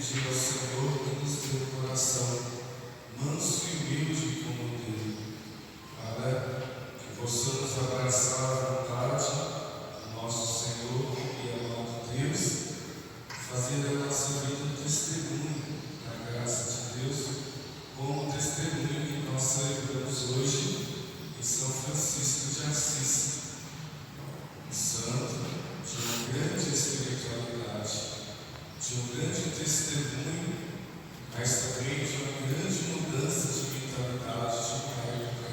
pedir ao Senhor que nos dê um coração manso e humilde como o dele, para que possamos abraçar a vontade do nosso Senhor e amado Deus, fazer a nossa vida um testemunho da graça de Deus, como o testemunho que nós celebramos hoje em São Francisco de Assis, um santo de uma grande espiritualidade, de um grande testemunho, mas também de uma grande mudança de mentalidade de uma época.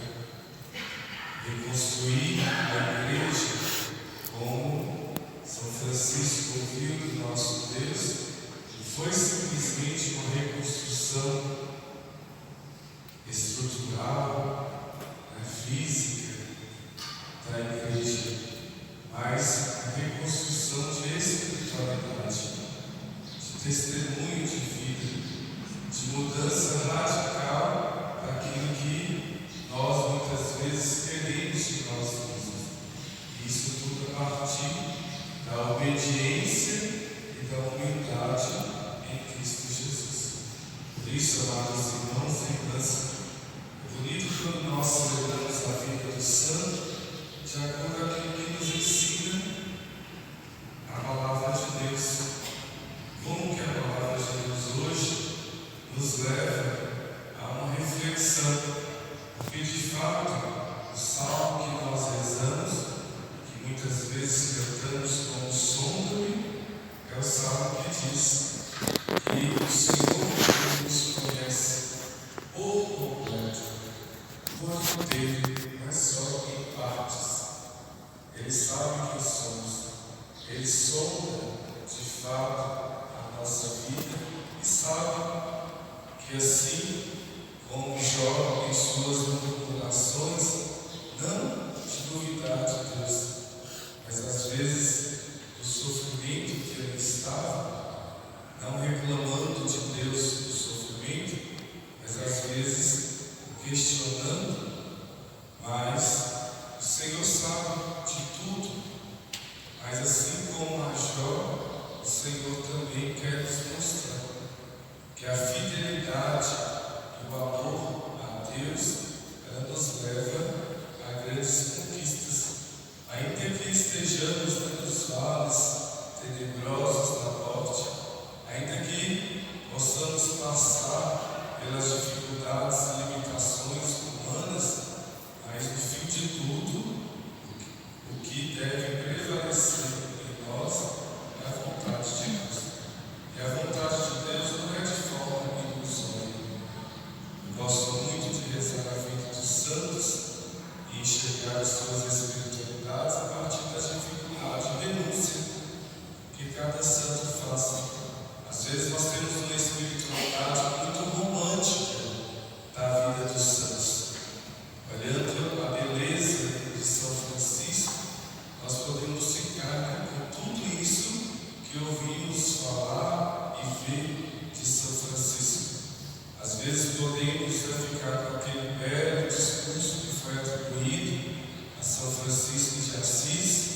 Reconstruir a igreja como São Francisco ouviu do nosso Deus, não foi simplesmente uma reconstrução estrutural, física da igreja, mas a reconstrução de espiritualidade, de testemunho de vida, de mudança radical daquilo que nós muitas vezes queremos de nós mesmos. Isso tudo a partir da obediência e da humildade em Cristo Jesus. Por isso, amados irmãos e irmãs, é bonito quando nós celebramos a vida do santo de acordo com aquilo que nos ensina a palavra de Deus. Como que a palavra de Deus hoje nos leva a uma reflexão, porque de fato o salmo que nós rezamos, que muitas vezes cantamos como sonda-me, é o salmo que diz que o Senhor nos conhece por completo, por inteiro, não é só em partes. Ele sabe quem somos, Ele sonda de fato a nossa vida e sabe que assim como Jó em suas murmurações, não de duvidar de Deus, mas às vezes do sofrimento que ele estava, não reclamando de Deus do sofrimento, mas às vezes questionando, mas o Senhor sabe de tudo. Mas assim como a Jó, o Senhor também quer nos mostrar que a fidelidade e o amor a Deus, ela nos leva a grandes conquistas. Ainda que estejamos nos vales tenebrosos da morte, ainda que possamos passar pelas dificuldades e limitações humanas, mas no fim de tudo, o que deve prevalecer em nós é a vontade de Deus. E a vontade de Deus não é de forma ilusória. Eu gosto muito de rezar a vida dos santos e enxergar as suas espiritualidades a partir da dificuldade e denúncia que cada santo faz. Às vezes nós temos uma espiritualidade muito romântica da vida dos santos. Olhando a beleza de São Francisco, nós podemos ficar com tudo isso que ouvimos falar e ver de São Francisco. Às vezes podemos ficar com aquele belo discurso que foi atribuído a São Francisco de Assis,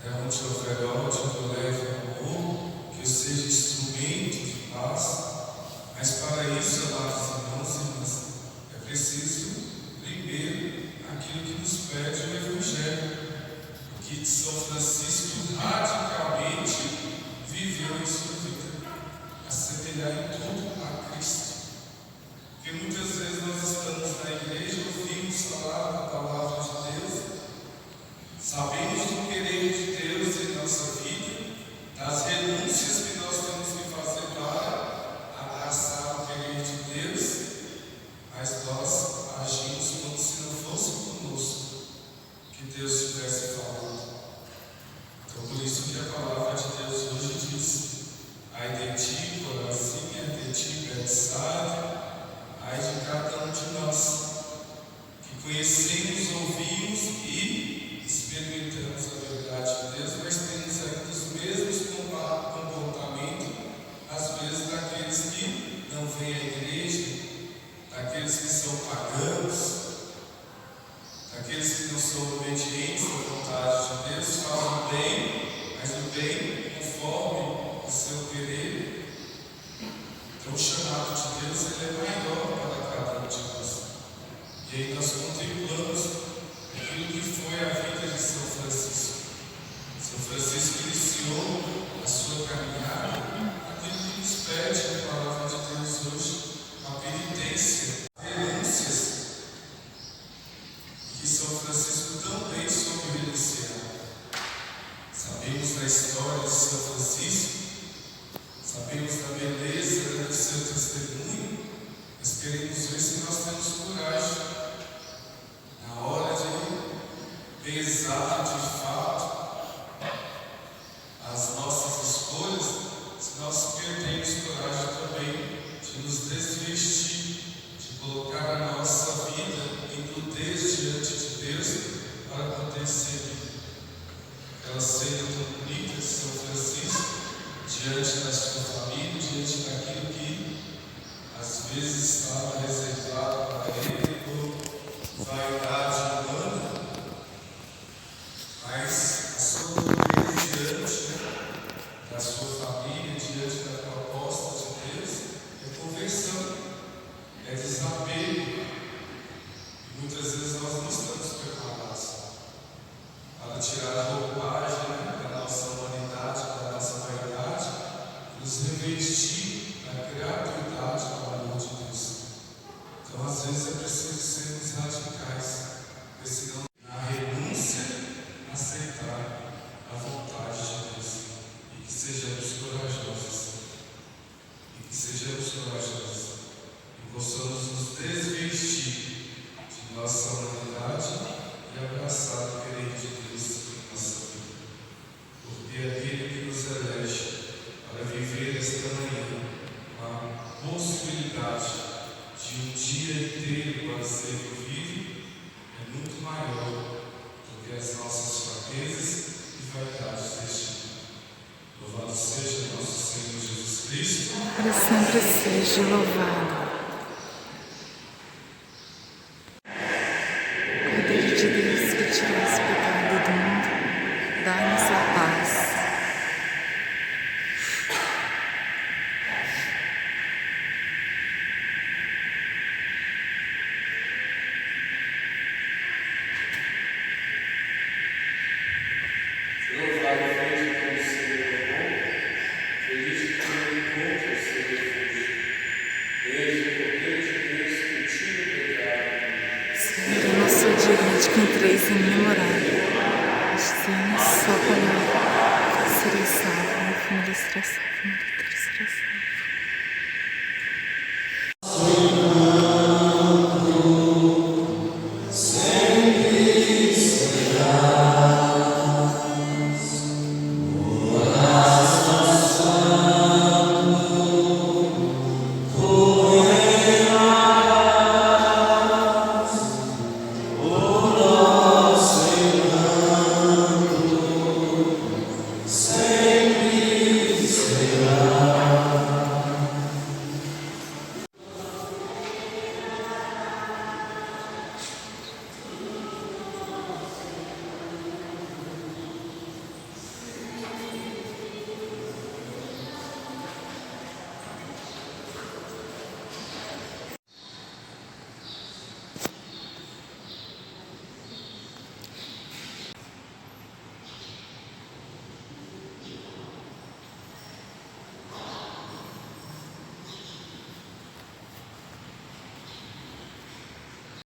onde houver ódio, eu levo amor, que eu seja instrumento de paz. Mas para isso, amados irmãos e irmãs, é preciso primeiro aquilo que nos pede o Evangelho, que São Francisco radicalmente viveu em sua vida, assemelhar em tudo a Cristo. Porque muitas vezes nós estamos na igreja, ouvimos falar da palavra de Deus, sabemos do querer de Deus em nossa vida, das renúncias que nós temos que fazer para abraçar o querer de Deus, mas nós agimos como se não fosse conosco que Deus estivesse falando. Então, por isso que a palavra de Deus hoje diz: ai de ti, Corazim, ai de ti, Betsaida, ai de cada um de nós, que conhecemos, ouvimos e experimentamos a verdade de Deus, mas temos ainda os mesmos comportamentos, às vezes, daqueles que não vêm à igreja, daqueles que são pagãos, daqueles que não são obedientes à vontade de Deus, fazem o bem, mas o bem conforme o seu querer. é maior para cada um de nós. E aí nós contemplamos aquilo que foi a vida de São Francisco. São Francisco iniciou a sua caminhada, aquilo que nos pede a palavra de Deus hoje, a penitência, renúncias, que São Francisco também soube renunciar. Sabemos da história de São Francisco, sabemos da beleza do seu testemunho, mas queremos ver se nós temos coragem, na hora de pesar de fato as nossas escolhas, se nós temos coragem também de nos desvestir, de colocar a nossa vida em nudez diante de Deus para poder seguir. Aquela cena tão bonita de São Francisco, diante da sua família, diante daquilo que às vezes estava reservado para ele por vaidade humana, mas a sua nudez diante da sua família, diante da proposta de Deus, é conversão, é desapego. E muitas vezes nós não estamos preparados para tirar a roupagem da nossa humanidade, da nossa vaidade, e nos revestir da gratuidade do amor de Deus. Então, às vezes, é preciso sermos radicais, precisamos, na renúncia, aceitar a vontade de Deus, e que sejamos corajosos, e possamos nos desvestir de nossa humanidade e abraçar o querer de Deus em nossa vida. Porque é aquele que nos elege para viver esta manhã a possibilidade de um dia inteiro para ser vivido é muito maior do que as nossas fraquezas e vaidades deste mundo. Louvado seja nosso Senhor Jesus Cristo. Para sempre seja louvado. Cordeiro de Deus que tirou esse pecado do mundo, dai-nos a paz. Digno de que entreis em minha morada, sem só palavra, serei salvo, minha família será salva, meu Deus será salvo. Sempre será.